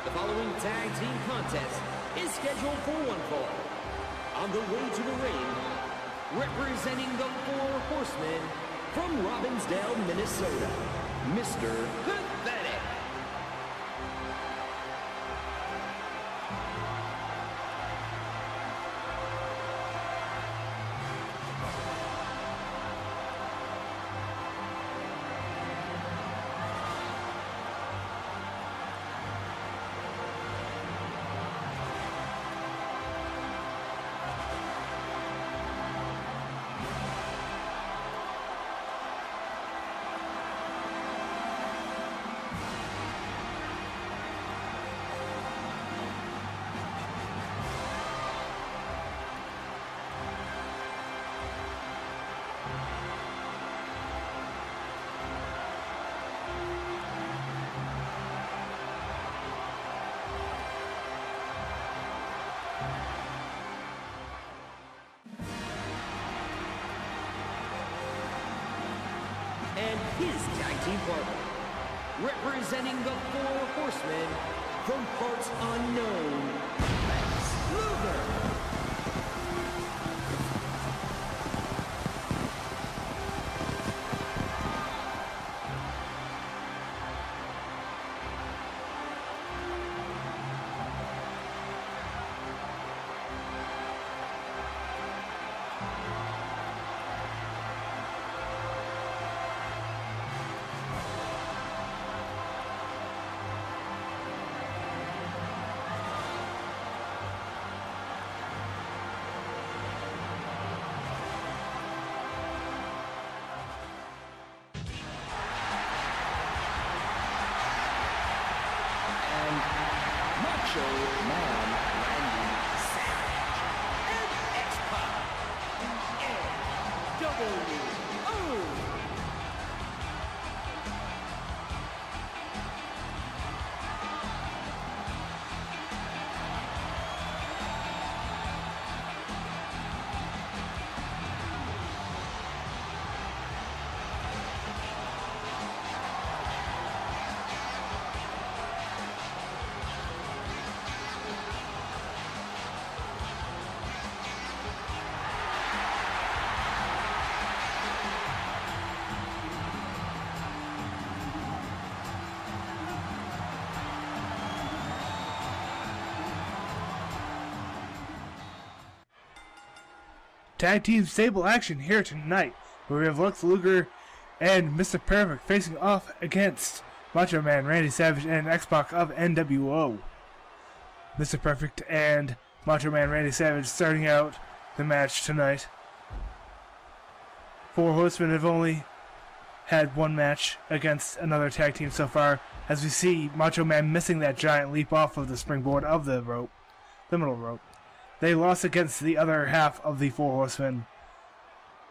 The following tag team contest is scheduled for one fall. On the way to the ring, representing the Four Horsemen from Robbinsdale, Minnesota, Mr. Pathetic. And his tag team partner, representing the Four Horsemen from parts unknown, Lex Luger. Macho Man Randy and X-pac, N.W.O. Tag team stable action here tonight, where we have Lex Luger and Mr. Perfect facing off against Macho Man Randy Savage and X-pac of N.W.O. Mr. Perfect and Macho Man Randy Savage starting out the match tonight. Four Horsemen have only had one match against another tag team so far, as we see Macho Man missing that giant leap off of the springboard of the rope, the middle rope. They lost against the other half of the Four Horsemen,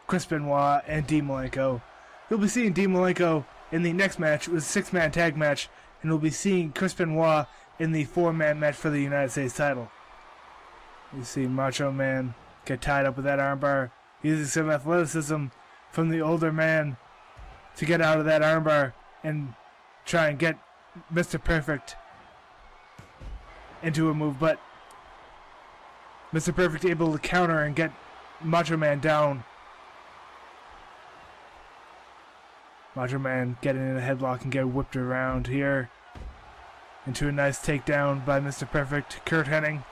Chris Benoit and Dean Malenko. You'll be seeing Dean Malenko in the next match. It was a 6-man tag match, and you'll be seeing Chris Benoit in the 4-man match for the United States title. You see Macho Man get tied up with that armbar, using some athleticism from the older man to get out of that armbar and try and get Mr. Perfect into a move, but Mr. Perfect able to counter and get Macho Man down. Macho Man getting in a headlock and get whipped around here into a nice takedown by Mr. Perfect. Curt Hennig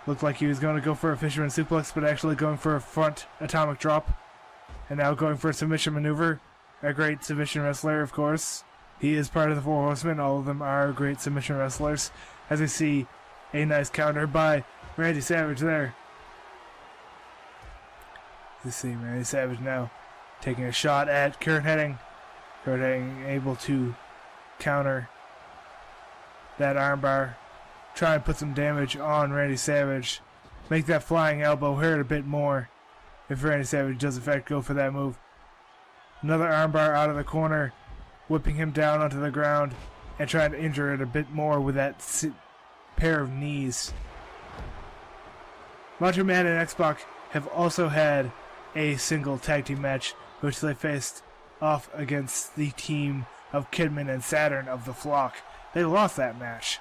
looked like he was going to go for a fisherman suplex, but actually going for a front atomic drop, and now going for a submission maneuver. A great submission wrestler, of course. He is part of the Four Horsemen. All of them are great submission wrestlers, as we see a nice counter by Randy Savage there. You see Randy Savage now taking a shot at Curt Hennig. Curt Hennig able to counter that armbar, try and put some damage on Randy Savage, make that flying elbow hurt a bit more if Randy Savage does in fact go for that move. Another armbar out of the corner, whipping him down onto the ground and trying to injure it a bit more with that pair of knees. Macho Man and X-pac have also had a single tag team match, which they faced off against the team of Kidman and Saturn of the Flock. They lost that match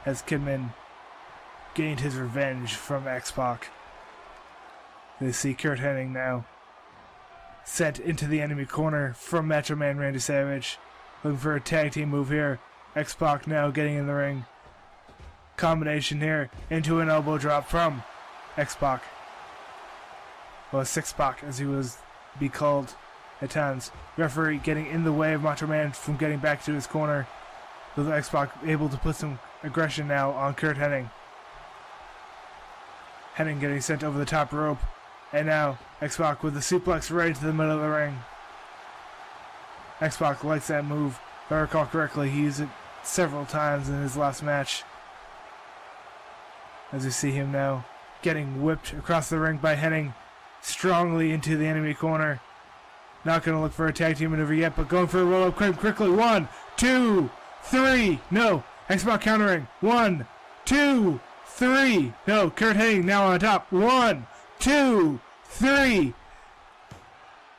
as Kidman gained his revenge from X-pac. They see Curt Hennig now sent into the enemy corner from Macho Man Randy Savage. Looking for a tag team move here. X-pac now getting in the ring. Combination here into an elbow drop from X-pac. Well, Six-pac as he was be called at times. Referee getting in the way of Macho Man from getting back to his corner. With X-pac able to put some aggression now on Curt Hennig. Hennig getting sent over the top rope. And now X-pac with the suplex right into the middle of the ring. X-pac likes that move. If I recall correctly, he used it several times in his last match. As we see him now getting whipped across the ring by Hennig strongly into the enemy corner. Not going to look for a tag team maneuver yet, but going for a roll-up quickly. 1, 2, 3. No. X-pac countering. 1, 2, 3. No. Curt Hennig now on top. 1, 2, 3.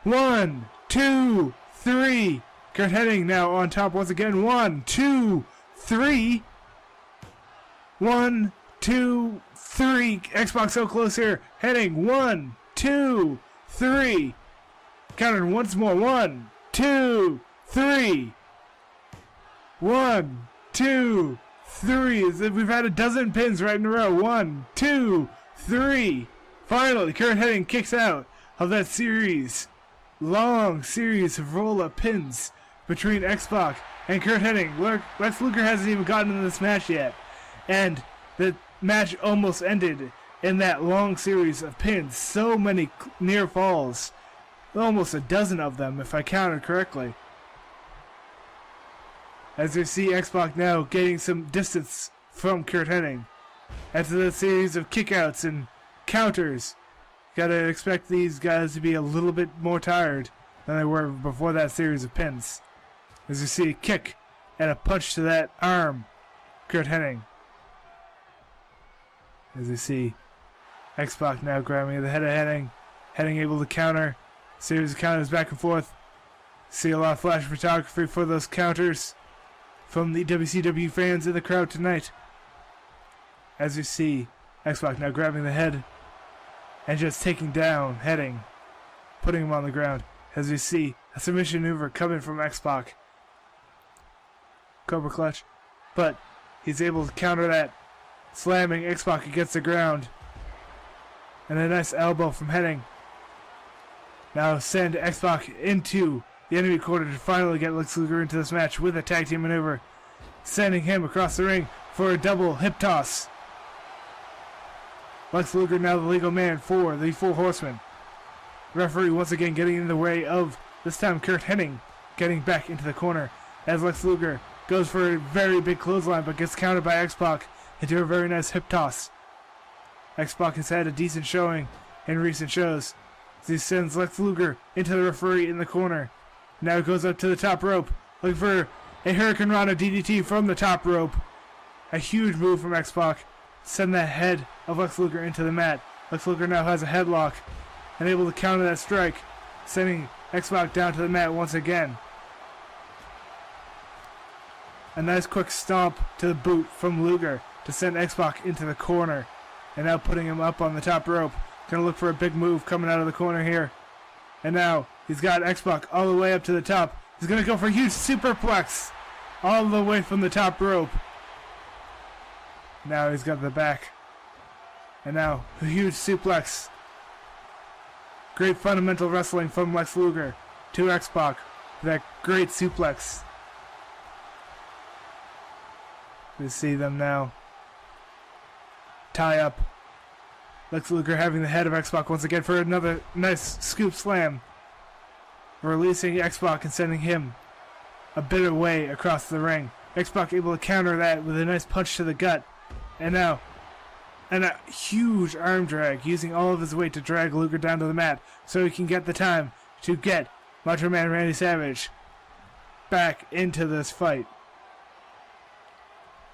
1, 2, 3. Curt Hennig now on top once again. 1, 2, 3. 1, 2, 3. X-pac so close here. Hennig. 1, 2, 3. Countering once more. 1, 2, 3. 1, 2, 3. As if we've had a dozen pins right in a row. 1, 2, 3. Finally, Curt Hennig kicks out of that long series of roll-up pins between X-pac and Curt Hennig. Lex Luger hasn't even gotten into this match yet. And the match almost ended in that long series of pins. So many near falls. Almost a dozen of them, if I counted correctly. As we see X-pac now getting some distance from Curt Hennig. After the series of kickouts and counters, gotta expect these guys to be a little bit more tired than they were before that series of pins. As you see a kick and a punch to that arm, Curt Hennig. As you see X-pac now grabbing the head of Hennig. Hennig able to counter. Series of counters back and forth. See a lot of flash photography for those counters from the WCW fans in the crowd tonight. As you see X-pac now grabbing the head and just taking down Hennig, putting him on the ground. As we see a submission maneuver coming from X-pac. Cobra clutch. But he's able to counter that, slamming X-pac against the ground. And a nice elbow from Hennig. Now send X-pac into the enemy corner to finally get Lex Luger into this match with a tag team maneuver. Sending him across the ring for a double hip toss. Lex Luger now the legal man for the Four Horsemen. Referee once again getting in the way of, this time, Curt Hennig getting back into the corner as Lex Luger goes for a very big clothesline but gets countered by X-pac into a very nice hip toss. X-pac has had a decent showing in recent shows as he sends Lex Luger into the referee in the corner. Now goes up to the top rope looking for a Hurricane Rana DDT from the top rope. A huge move from X-pac. Send that head of Lex Luger into the mat. Lex Luger now has a headlock and able to counter that strike, sending X-pac down to the mat once again. A nice quick stomp to the boot from Luger to send X-pac into the corner. And now putting him up on the top rope. Gonna look for a big move coming out of the corner here. And now he's got X-pac all the way up to the top. He's gonna go for a huge superplex all the way from the top rope. Now he's got the back. And now a huge suplex. Great fundamental wrestling from Lex Luger to X-pac. That great suplex. We see them now tie up. Lex Luger having the head of X-pac once again for another nice scoop slam. Releasing X-pac and sending him a bit away across the ring. X-pac able to counter that with a nice punch to the gut. And now, a huge arm drag, using all of his weight to drag Luger down to the mat so he can get the time to get Macho Man Randy Savage back into this fight.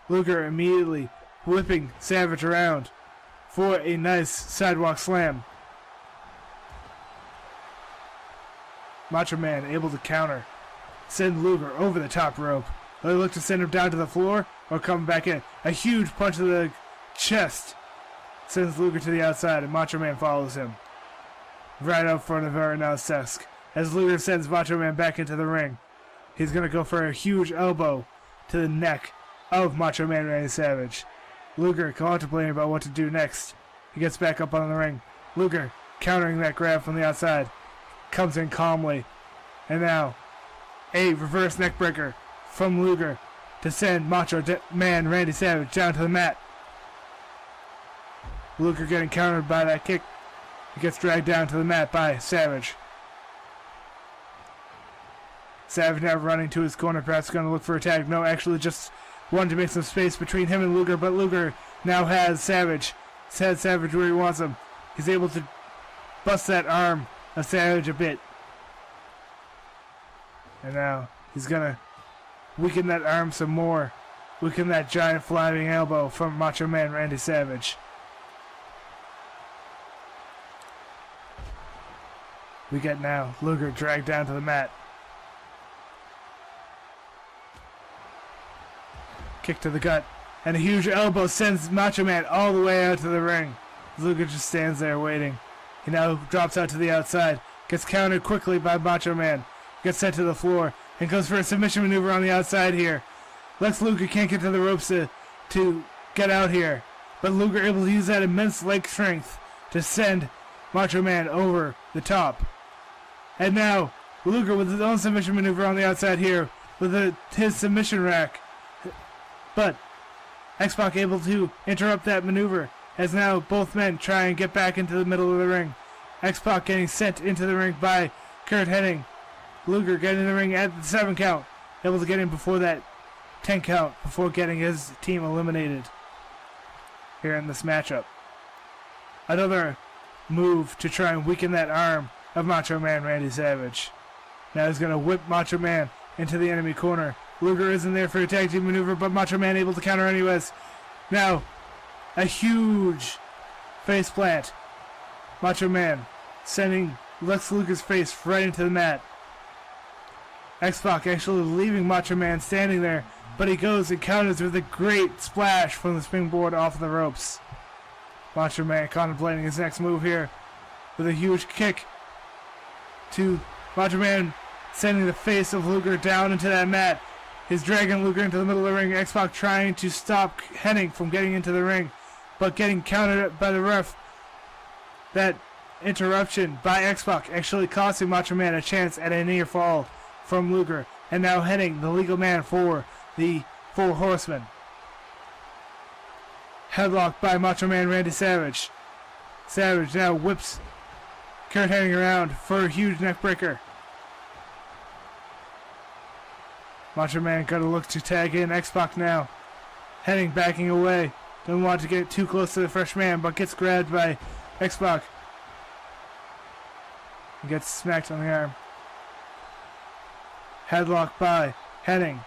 Luger immediately whipping Savage around for a nice sidewalk slam. Macho Man able to counter. send Luger over the top rope. They look to send him down to the floor or come back in. A huge punch to the chest sends Luger to the outside, and Macho Man follows him right up front of our announce desk. As Luger sends Macho Man back into the ring, he's going to go for a huge elbow to the neck of Macho Man Randy Savage. Luger contemplating about what to do next. He gets back up on the ring. Luger countering that grab from the outside. Comes in calmly. And now, a reverse neckbreaker from Luger to send Macho Man Randy Savage down to the mat. Luger getting countered by that kick. He gets dragged down to the mat by Savage. Savage now running to his corner, perhaps going to look for a tag. No, actually just wanted to make some space between him and Luger, but Luger now has Savage. He's had Savage where he wants him. He's able to bust that arm of Savage a bit. And now he's going to weaken that arm some more. Weaken that giant flying elbow from Macho Man Randy Savage. We get now Luger dragged down to the mat. Kick to the gut. And a huge elbow sends Macho Man all the way out to the ring. Luger just stands there waiting. He now drops out to the outside. Gets countered quickly by Macho Man. Gets sent to the floor. And goes for a submission maneuver on the outside here. Lex Luger can't get to the ropes to get out here. But Luger able to use that immense leg strength to send Macho Man over the top. And now Luger with his own submission maneuver on the outside here with his submission rack. But X-pac able to interrupt that maneuver as now both men try and get back into the middle of the ring. X-pac getting sent into the ring by Curt Hennig. Luger getting in the ring at the 7 count. Able to get in before that 10 count before getting his team eliminated here in this matchup. Another move to try and weaken that arm of Macho Man Randy Savage. Now he's going to whip Macho Man into the enemy corner. Luger isn't there for a tag team maneuver, but Macho Man able to counter anyways. Now, a huge face plant. Macho Man sending Lex Luger's face right into the mat. X-pac actually leaving Macho Man standing there, but he goes and counters with a great splash from the springboard off the ropes. Macho Man contemplating his next move here with a huge kick to Macho Man sending the face of Luger down into that mat. He's dragging Luger into the middle of the ring. X-pac trying to stop Hennig from getting into the ring, but getting countered by the ref. That interruption by X-pac actually costing Macho Man a chance at a near fall from Luger. And now Hennig, the legal man for the 4 Horsemen. Headlock by Macho Man Randy Savage. Savage now whips Curt Hennig around for a huge neckbreaker. Macho Man got to look to tag in X-pac now. Hennig backing away. Doesn't want to get too close to the fresh man, but gets grabbed by X-pac. He gets smacked on the arm. Headlock by Hennig.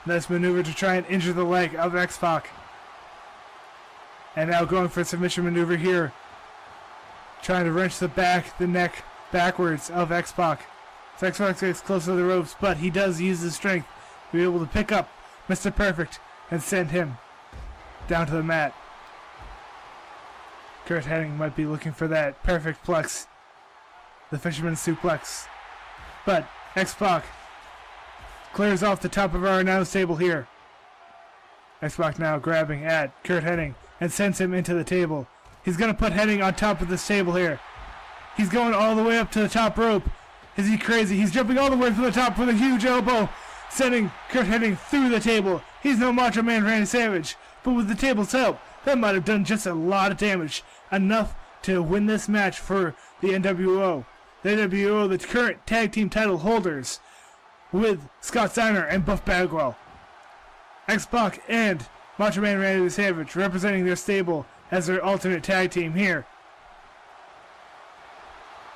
Nice maneuver to try and injure the leg of X-pac. And now going for a submission maneuver here. Trying to wrench the neck backwards of X-pac. So X-pac gets close to the ropes, but he does use his strength to be able to pick up Mr. Perfect and send him down to the mat. Curt Hennig might be looking for that perfect plex, the fisherman's suplex. But X-pac clears off the top of our announce table here. X-pac now grabbing at Curt Hennig and sends him into the table. He's going to put Hennig on top of this table here. He's going all the way up to the top rope. Is he crazy? He's jumping all the way from the top with a huge elbow, sending Curt Hennig through the table. He's no Macho Man Randy Savage, but with the table's help, that might have done just a lot of damage. Enough to win this match for the N.W.O. The N.W.O, the current tag team title holders, with Scott Steiner and Buff Bagwell. X-pac and Macho Man Randy Savage representing their stable as their alternate tag team here.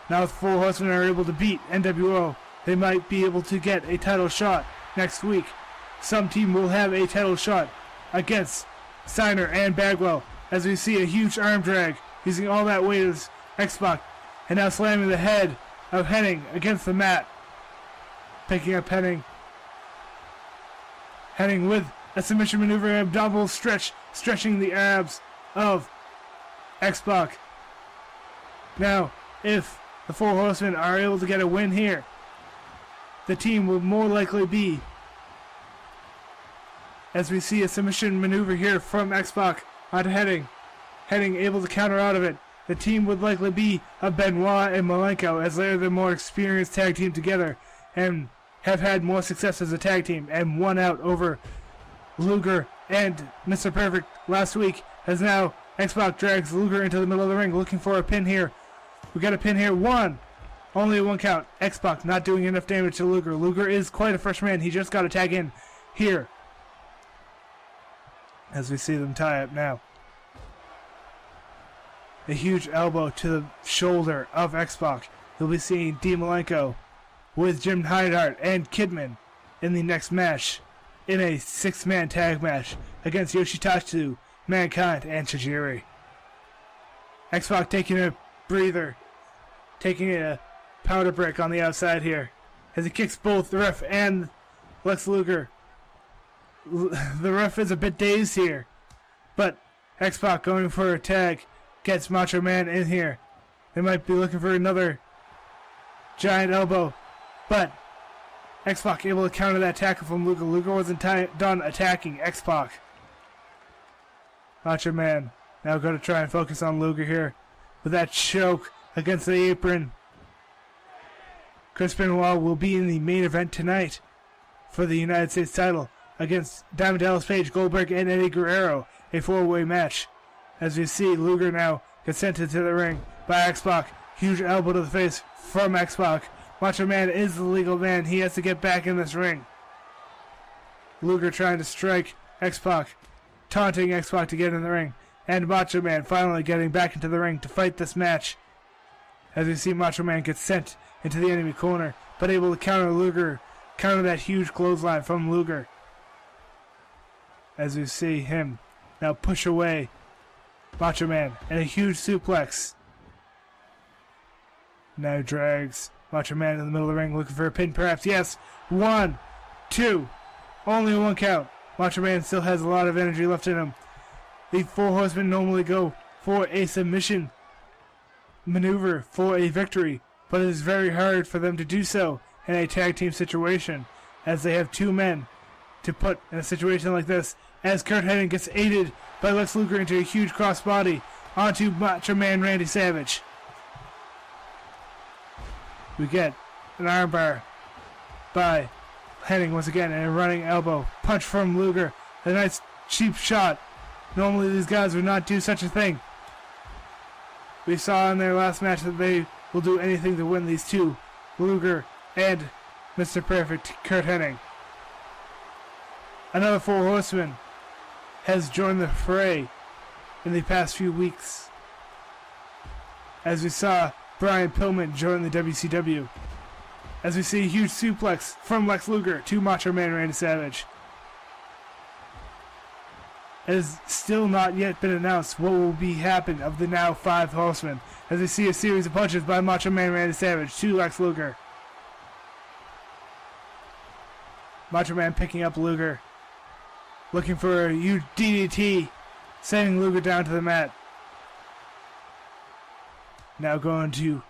Now if 4 Horsemen are able to beat N.W.O, they might be able to get a title shot next week. Some team will have a title shot against Stiner and Bagwell, as we see a huge arm drag using all that weight of X-pac, and now slamming the head of Hennig against the mat. Picking up Hennig. Hennig with a submission maneuver, abdominal stretch, stretching the abs of XPac. Now, if the Four Horsemen are able to get a win here, the team will more likely be, as we see a submission maneuver here from XPac onto Hennig. Hennig able to counter out of it. The team would likely be a Benoit and Malenko, as they're the more experienced tag team together and have had more success as a tag team and won out over Luger and Mr. Perfect last week, as now XPac drags Luger into the middle of the ring looking for a pin here. We got a pin here. One. Only a 1 count. XPac not doing enough damage to Luger. Luger is quite a fresh man. He just got a tag in here. As we see them tie up now. A huge elbow to the shoulder of XPac. You'll be seeing Malenko with Jim Neidhart and Kidman in the next match in a 6-man tag match against Yoshi, Tatsu, Mankind, and Tajiri. XPac taking a breather, taking a powder break on the outside here as he kicks both the ref and Lex Luger. The ref is a bit dazed here, but XPac going for a tag gets Macho Man in here. They might be looking for another giant elbow, but XPac able to counter that tackle from Luger. Luger wasn't done attacking XPac. Macho Man now going to try and focus on Luger here with that choke against the apron. Benoit will be in the main event tonight for the United States title against Diamond Dallas Page, Goldberg, and Eddie Guerrero, a 4-way match. As we see, Luger now gets sent into the ring by XPac. Huge elbow to the face from XPac. Macho Man is the legal man. He has to get back in this ring. Luger trying to strike XPac, taunting XPac to get in the ring. And Macho Man finally getting back into the ring to fight this match. As we see, Macho Man gets sent into the enemy corner, but able to counter that huge clothesline from Luger. As we see him now push away Macho Man and a huge suplex. Now drags Macho Man in the middle of the ring looking for a pin, perhaps. Yes. 1, 2. Only a 1 count. Macho Man still has a lot of energy left in him. The Four Horsemen normally go for a submission maneuver for a victory, but it is very hard for them to do so in a tag team situation, as they have 2 men to put in a situation like this, as Curt Hennig gets aided by Lex Luger into a huge crossbody onto Macho Man Randy Savage. We get an armbar by Hennig once again, and a running elbow punch from Luger. A nice cheap shot. Normally these guys would not do such a thing. We saw in their last match that they will do anything to win these two, Luger and Mr. Perfect, Curt Hennig. Another Four Horsemen has joined the fray in the past few weeks, as we saw Brian Pillman join the WCW. As we see a huge suplex from Lex Luger to Macho Man Randy Savage. It has still not yet been announced what will be happening of the now 5 Horsemen, as we see a series of punches by Macho Man Randy Savage to Lex Luger. Macho Man picking up Luger, looking for a huge DDT, sending Luger down to the mat. Now going to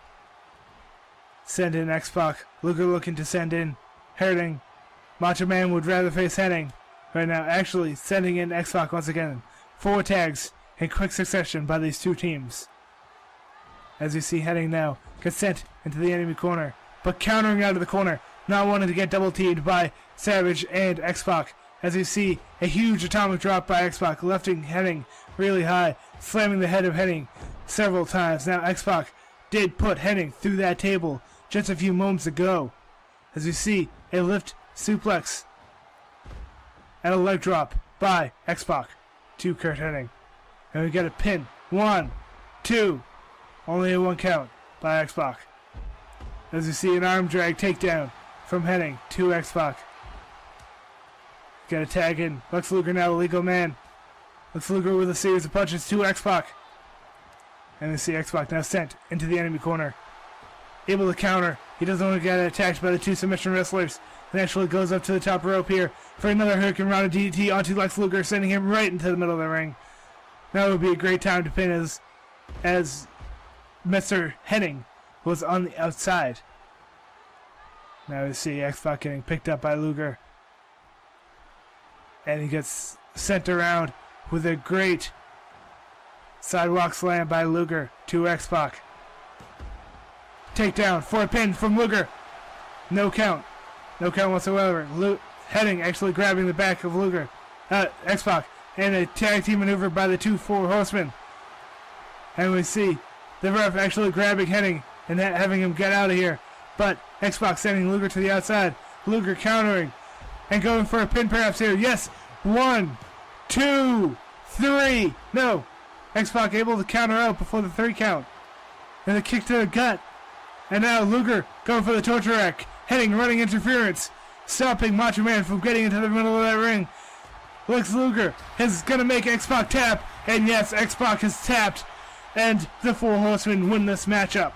send in XPac. Luger looking to send in Hennig. Macho Man would rather face Hennig right now. Actually sending in XPac once again. 4 tags in quick succession by these two teams. As you see, Hennig now gets sent into the enemy corner, but countering out of the corner, not wanting to get double teamed by Savage and XPac. As you see a huge atomic drop by XPac, lifting Hennig really high, slamming the head of Hennig several times. Now XPac did put Hennig through that table just a few moments ago. As we see a lift suplex and a leg drop by XPac to Curt Hennig. And we get a pin. 1, 2. Only a 1 count by XPac. As we see an arm drag takedown from Hennig to XPac. Got a tag in. Lex Luger now the legal man. Lex Luger with a series of punches to XPac. And we see XPac now sent into the enemy corner. able to counter. He doesn't want to get attacked by the two submission wrestlers. And actually goes up to the top rope here for another Hurricane Rana DDT onto Lex Luger, sending him right into the middle of the ring. Now would be a great time to pin as Mr. Hennig was on the outside. Now we see X-pac getting picked up by Luger. And he gets sent around with a great sidewalk slam by Luger to X-pac. Takedown for a pin from Luger. No count. No count whatsoever. Hennig actually grabbing the back of Luger. X-pac. And a tag team maneuver by the two Four Horsemen. And we see the ref actually grabbing Hennig and having him get out of here. But X-pac sending Luger to the outside. Luger countering. And going for a pin perhaps here. Yes. 1, 2, 3. No. X-pac able to counter out before the 3 count. And a kick to the gut. And now Luger going for the torture rack. Hennig running interference. Stopping Macho Man from getting into the middle of that ring. Lex Luger is going to make X-pac tap. And yes, X-pac has tapped. And the Four Horsemen win this matchup.